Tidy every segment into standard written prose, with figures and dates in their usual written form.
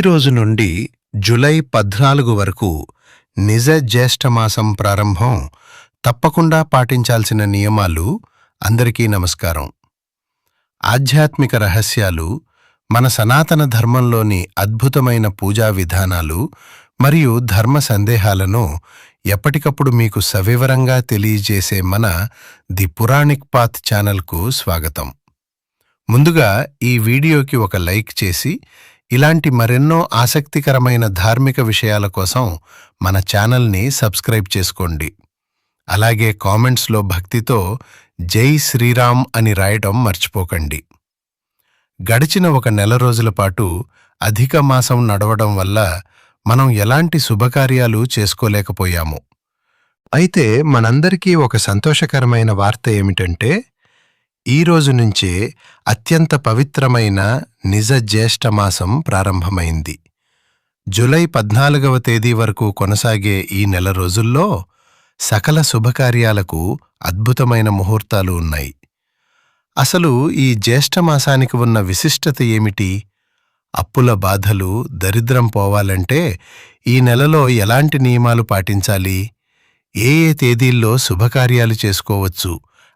రోజు నుండి జూలై 14 వరకు నిజ జ్యేష్ఠమాసం ప్రారంభం. తప్పకుండా పాటించాల్సిన నియమాలు. అందరికీ నమస్కారం. ఆధ్యాత్మిక రహస్యాలు, మన సనాతన ధర్మంలోని అద్భుతమైన పూజా విధానాలు మరియు ధర్మ సందేహాలను ఎప్పటికప్పుడు మీకు సవివరంగా తెలియజేసే మన ది పురాణిక్ పాత్ ఛానల్కు స్వాగతం. ముందుగా ఈ వీడియోకి ఒక లైక్ చేసి ఇలాంటి మరెన్నో ఆసక్తికరమైన ధార్మిక విషయాల కోసం మన ఛానల్ని సబ్స్క్రైబ్ చేసుకోండి. అలాగే కామెంట్స్లో భక్తితో జై శ్రీరామ్ అని రాయటం మర్చిపోకండి. గడిచిన ఒక నెల రోజుల పాటు అధిక మాసం నడవడం వల్ల మనం ఎలాంటి శుభకార్యాలు చేసుకోలేకపోయాము. అయితే మనందరికీ ఒక సంతోషకరమైన వార్త ఏమిటంటే, ఈ రోజు నుంచే అత్యంత పవిత్రమైన నిజ జ్యేష్ఠమాసం ప్రారంభమైంది. జూలై 14వ తేదీ వరకు కొనసాగే ఈ నెల రోజుల్లో సకల శుభకార్యాలకు అద్భుతమైన ముహూర్తాలు ఉన్నాయి. అసలు ఈ జ్యేష్ఠమాసానికి ఉన్న విశిష్టత ఏమిటి? అప్పుల బాధలు, దరిద్రం పోవాలంటే ఈ నెలలో ఎలాంటి నియమాలు పాటించాలి? ఏ ఏ తేదీల్లో శుభకార్యాలు చేసుకోవచ్చు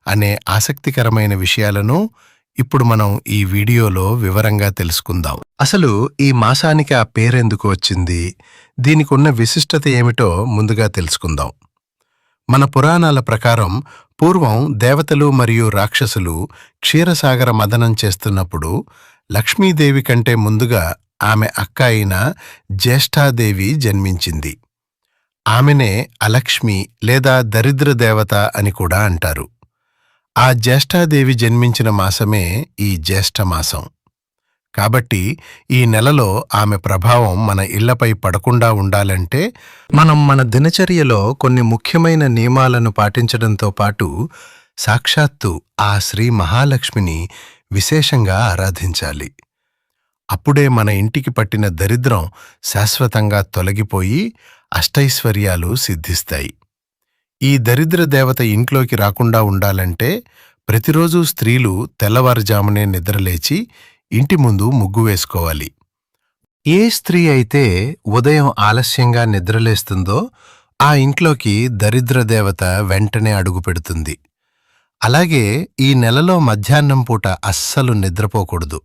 అనే ఆసక్తికరమైన విషయాలను ఇప్పుడు మనం ఈ వీడియోలో వివరంగా తెలుసుకుందాం. అసలు ఈ మాసానికి ఆ పేరెందుకు వచ్చింది, దీనికి ఉన్న విశిష్టత ఏమిటో ముందుగా తెలుసుకుందాం. మన పురాణాల ప్రకారం పూర్వం దేవతలు మరియు రాక్షసులు క్షీరసాగర మదనం చేస్తున్నప్పుడు లక్ష్మీదేవి కంటే ముందుగా ఆమె అక్క అయిన జ్యేష్ఠాదేవి జన్మించింది. ఆమెనే అలక్ష్మి లేదా దరిద్ర దేవత అని కూడా అంటారు. ఆ జ్యేష్ఠాదేవి జన్మించిన మాసమే ఈ జ్యేష్ఠమాసం. కాబట్టి ఈ నెలలో ఆమె ప్రభావం మన ఇళ్లపై పడకుండా ఉండాలంటే మనం మన దినచర్యలో కొన్ని ముఖ్యమైన నియమాలను పాటించడంతో పాటు సాక్షాత్తు ఆ శ్రీ మహాలక్ష్మిని విశేషంగా ఆరాధించాలి. అప్పుడే మన ఇంటికి పట్టిన దరిద్రం శాశ్వతంగా తొలగిపోయి అష్టైశ్వర్యాలు సిద్ధిస్తాయి. ఈ దరిద్ర దేవత ఇంట్లోకి రాకుండా ఉండాలంటే ప్రతిరోజూ స్త్రీలు తెల్లవారుజామునే నిద్రలేచి ఇంటి ముందు ముగ్గు వేసుకోవాలి. ఏ స్త్రీ అయితే ఉదయం ఆలస్యంగా నిద్రలేస్తుందో ఆ ఇంట్లోకి దరిద్ర దేవత వెంటనే అడుగుపెడుతుంది. అలాగే ఈ నెలలో మధ్యాహ్నం పూట అస్సలు నిద్రపోకూడదు.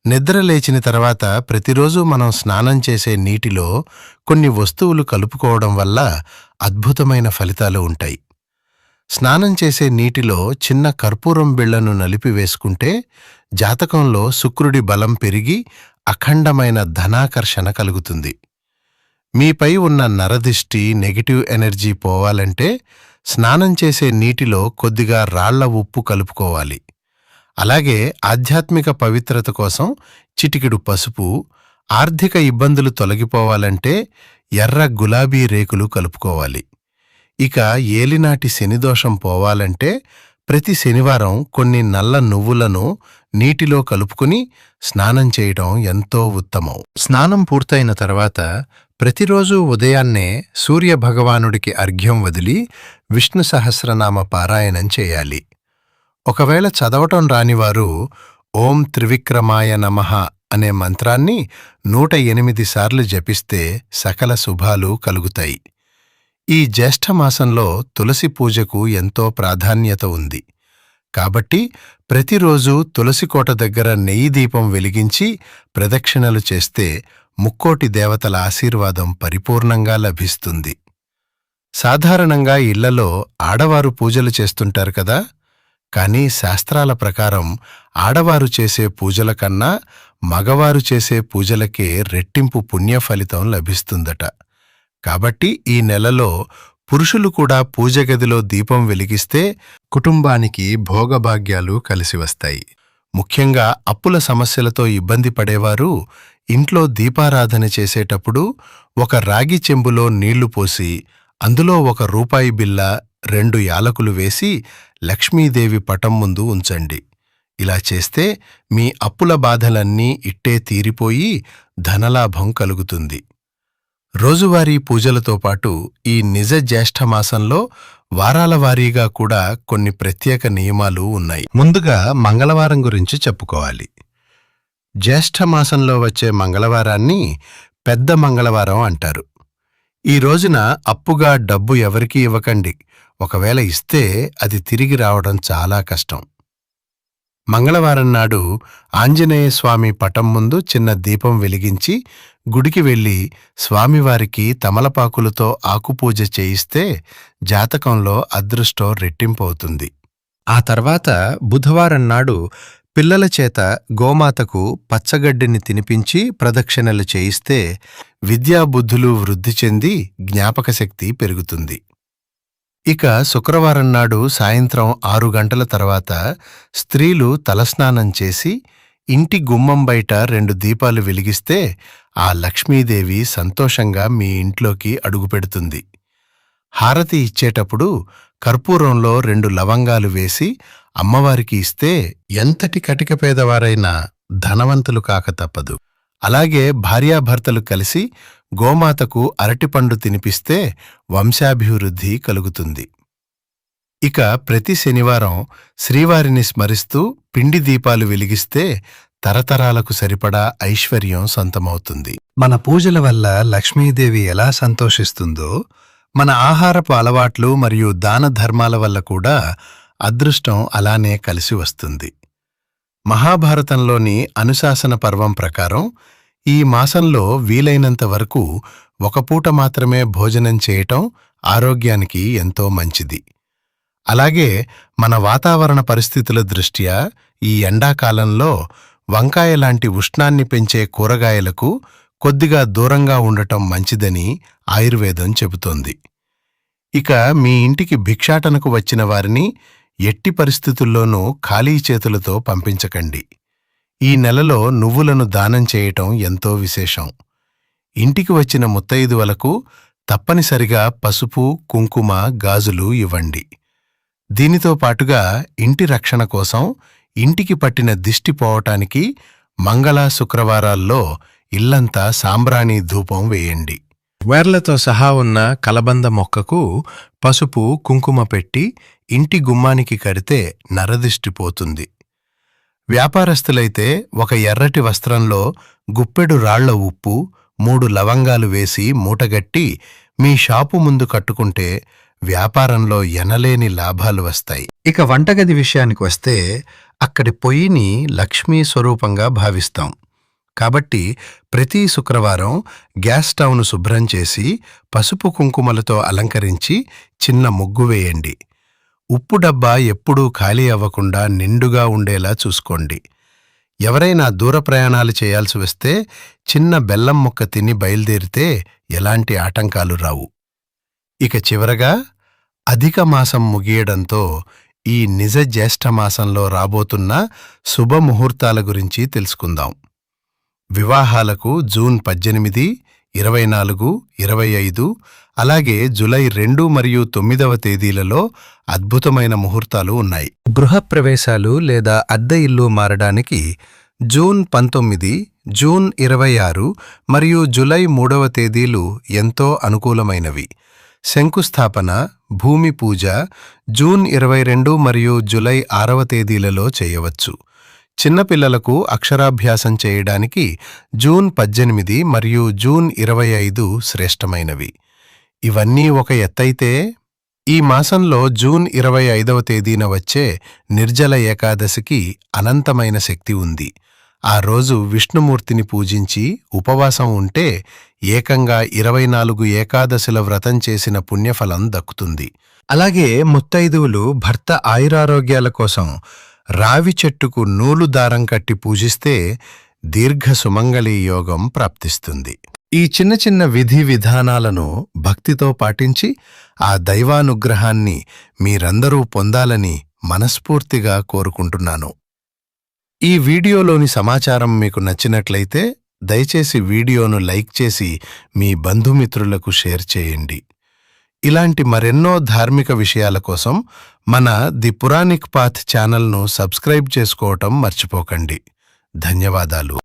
నిద్ర లేచిన తర్వాత ప్రతిరోజు మనం స్నానం చేసే నీటిలో కొన్ని వస్తువులు కలుపుకోవడం వల్ల అద్భుతమైన ఫలితాలు ఉంటాయి. స్నానం చేసే నీటిలో చిన్న కర్పూరం బిళ్లను నలిపి వేసుకుంటే జాతకంలో శుక్రుడి బలం పెరిగి అఖండమైన ధనాకర్షణ కలుగుతుంది. మీపై ఉన్న నరదిష్టి, నెగటివ్ ఎనర్జీ పోవాలంటే స్నానం చేసే నీటిలో కొద్దిగా రాళ్ల ఉప్పు కలుపుకోవాలి. అలాగే ఆధ్యాత్మిక పవిత్రత కోసం చిటికెడు పసుపు, ఆర్థిక ఇబ్బందులు తొలగిపోవాలంటే ఎర్ర గులాబీ రేకులు కలుపుకోవాలి. ఇక ఏలినాటి శనిదోషం పోవాలంటే ప్రతి శనివారం కొన్ని నల్ల నువ్వులను నీటిలో కలుపుకుని స్నానం చేయడం ఎంతో ఉత్తమం. స్నానం పూర్తయిన తర్వాత ప్రతిరోజూ ఉదయాన్నే సూర్యభగవానుడికి అర్ఘ్యం వదిలి విష్ణు సహస్రనామ పారాయణం చేయాలి. ఒకవేళ చదవటం రానివారు ఓం త్రివిక్రమాయ నమః అనే మంత్రాన్ని 108 సార్లు జపిస్తే సకల శుభాలు కలుగుతాయి. ఈ జ్యేష్ఠమాసంలో తులసి పూజకు ఎంతో ప్రాధాన్యత ఉంది. కాబట్టి ప్రతిరోజూ తులసికోట దగ్గర నెయ్యి దీపం వెలిగించి ప్రదక్షిణలు చేస్తే ముక్కోటి దేవతల ఆశీర్వాదం పరిపూర్ణంగా లభిస్తుంది. సాధారణంగా ఇళ్లలో ఆడవారు పూజలు చేస్తుంటారు కదా, కానీ శాస్త్రాల ప్రకారం ఆడవారు చేసే పూజల కన్నా మగవారు చేసే పూజలకే రెట్టింపు పుణ్య ఫలితం లభిస్తుందట. కాబట్టి ఈ నెలలో పురుషులు కూడా పూజగదిలో దీపం వెలిగిస్తే కుటుంబానికి భోగభాగ్యాలు కలిసివస్తాయి. ముఖ్యంగా అప్పుల సమస్యలతో ఇబ్బంది పడేవారు ఇంట్లో దీపారాధన చేసేటప్పుడు ఒక రాగి చెంబులో నీళ్లు పోసి అందులో 1 రూపాయి బిళ్ళ, 2 యాలకులు వేసి లక్ష్మీదేవి పటం ముందు ఉంచండి. ఇలా చేస్తే మీ అప్పుల బాధలన్నీ ఇట్టే తీరిపోయి ధనలాభం కలుగుతుంది. రోజువారీ పూజలతో పాటు ఈ నిజ జ్యేష్ఠమాసంలో వారాల వారీగా కూడా కొన్ని ప్రత్యేక నియమాలు ఉన్నాయి. ముందుగా మంగళవారం గురించి చెప్పుకోవాలి. జ్యేష్ఠమాసంలో వచ్చే మంగళవారాన్ని పెద్ద మంగళవారం అంటారు. ఈ రోజున అప్పుగా డబ్బు ఎవరికీ ఇవ్వకండి. ఒకవేళ ఇస్తే అది తిరిగి రావడం చాలా కష్టం. మంగళవారం నాడు ఆంజనేయ స్వామి పటం ముందు చిన్న దీపం వెలిగించి గుడికి వెళ్లి స్వామివారికి తమలపాకులతో ఆకుపూజ చేయిస్తే జాతకంలో అదృష్టం రెట్టింపవుతుంది. ఆ తర్వాత బుధవారం నాడు పిల్లల చేత గోమాతకు పచ్చగడ్డిని తినిపించి ప్రదక్షిణలు చేయిస్తే విద్యాబుద్ధులు వృద్ధి చెంది జ్ఞాపకశక్తి పెరుగుతుంది. ఇక శుక్రవారం నాడు సాయంత్రం 6 గంటల తర్వాత స్త్రీలు తలస్నానం చేసి ఇంటి గుమ్మం బయట 2 దీపాలు వెలిగిస్తే ఆ లక్ష్మీదేవి సంతోషంగా మీ ఇంట్లోకి అడుగుపెడుతుంది. హారతి ఇచ్చేటప్పుడు కర్పూరంలో 2 లవంగాలు వేసి అమ్మవారికి ఇస్తే ఎంతటి కటిక పేదవారైనా ధనవంతులు కాక తప్పదు. అలాగే భార్యాభర్తలు కలిసి గోమాతకు అరటిపండు తినిపిస్తే వంశాభివృద్ధి కలుగుతుంది. ఇక ప్రతి శనివారం శ్రీవారిని స్మరిస్తూ పిండి దీపాలు వెలిగిస్తే తరతరాలకు సరిపడా ఐశ్వర్యం సొంతమవుతుంది. మన పూజల వల్ల లక్ష్మీదేవి ఎలా సంతోషిస్తుందో మన ఆహారపు అలవాట్లు మరియు దాన ధర్మాల వల్ల కూడా అదృష్టం అలానే కలిసి వస్తుంది. మహాభారతంలోని అనుశాసన పర్వం ప్రకారం ఈ మాసంలో వీలైనంత వరకు ఒక పూట మాత్రమే భోజనం చేయటం ఆరోగ్యానికి ఎంతో మంచిది. అలాగే మన వాతావరణ పరిస్థితుల దృష్ట్యా ఈ ఎండాకాలంలో వంకాయ లాంటి ఉష్ణాన్ని పెంచే కూరగాయలకు కొద్దిగా దూరంగా ఉండటం మంచిదని ఆయుర్వేదం చెబుతోంది. ఇక మీ ఇంటికి భిక్షాటనకు వచ్చిన వారిని ఎట్టి పరిస్థితుల్లోనూ ఖాళీ చేతులతో పంపించకండి. ఈ నెలలో నువ్వులను దానం చేయటం ఎంతో విశేషం. ఇంటికి వచ్చిన ముత్తైదువలకు తప్పనిసరిగా పసుపు, కుంకుమ, గాజులు ఇవ్వండి. దీనితో పాటుగా ఇంటి రక్షణ కోసం ఇంటికి పట్టిన దిష్టి పోవటానికి మంగళ, శుక్రవారాల్లో ఇల్లంతా సాంబ్రాణి ధూపం వేయండి. వేర్లతో సహా ఉన్న కలబంద మొక్కకు పసుపు, కుంకుమ పెట్టి ఇంటి గుమ్మానికి కడితే నరదిష్టిపోతుంది. వ్యాపారస్తులైతే ఒక ఎర్రటి వస్త్రంలో గుప్పెడు రాళ్ల ఉప్పు, 3 లవంగాలు వేసి మూటగట్టి మీ షాపు ముందు కట్టుకుంటే వ్యాపారంలో ఎనలేని లాభాలు వస్తాయి. ఇక వంటగది విషయానికి వస్తే అక్కడి పొయ్యిని లక్ష్మీ స్వరూపంగా భావిస్తాం. కాబట్టి ప్రతి శుక్రవారం గ్యాస్ స్టవ్ను శుభ్రం చేసి పసుపు కుంకుమలతో అలంకరించి చిన్న ముగ్గు వేయండి. ఉప్పు డబ్బా ఎప్పుడూ ఖాళీ అవ్వకుండా నిండుగా ఉండేలా చూసుకోండి. ఎవరైనా దూర ప్రయాణాలు చేయాల్సి వస్తే చిన్న బెల్లం ముక్క తిని బయలుదేరితే ఎలాంటి ఆటంకాలు రావు. ఇక చివరగా అధిక మాసం ముగియడంతో ఈ నిజ జ్యేష్ఠమాసంలో రాబోతున్న శుభముహూర్తాల గురించి తెలుసుకుందాం. వివాహాలకు జూన్ 18, 24, 25 అలాగే జూలై 2 మరియు 9వ తేదీలలో అద్భుతమైన ముహూర్తాలు ఉన్నాయి. గృహప్రవేశాలు లేదా అద్దె ఇల్లు మారడానికి జూన్ 19, జూన్ 26 మరియు జూలై 3వ తేదీలు ఎంతో అనుకూలమైనవి. శంకుస్థాపన, భూమి పూజ జూన్ 22 మరియు జూలై 6వ తేదీలలో చేయవచ్చు. చిన్నపిల్లలకు అక్షరాభ్యాసం చేయడానికి జూన్ 18 మరియు జూన్ 25 శ్రేష్టమైనవి. ఇవన్నీ ఒక ఎత్తైతే ఈ మాసంలో జూన్ 25వ తేదీన వచ్చే నిర్జల ఏకాదశికి అనంతమైన శక్తి ఉంది. ఆ రోజు విష్ణుమూర్తిని పూజించి ఉపవాసం ఉంటే ఏకంగా 24 ఏకాదశుల వ్రతం చేసిన పుణ్యఫలం దక్కుతుంది. అలాగే ముత్తైదువులు భర్త ఆయురారోగ్యాల కోసం రావి చెట్టుకు నూలు దారం కట్టి పూజిస్తే దీర్ఘ సుమంగళీ యోగం ప్రాప్తిస్తుంది. ఈ చిన్న చిన్న విధి విధానాలను భక్తితో పాటించి ఆ దైవానుగ్రహాన్ని మీరందరూ పొందాలని మనస్ఫూర్తిగా కోరుకుంటున్నాను. ఈ వీడియోలోని సమాచారం మీకు నచ్చినట్లయితే దయచేసి వీడియోను లైక్ చేసి మీ బంధుమిత్రులకు షేర్ చేయండి. ఇలాంటి మరెన్నో ధార్మిక విషయాల కోసం మన ది పురాణిక్ పాత్ ఛానల్ను సబ్స్క్రైబ్ చేసుకోవటం మర్చిపోకండి. ధన్యవాదాలు.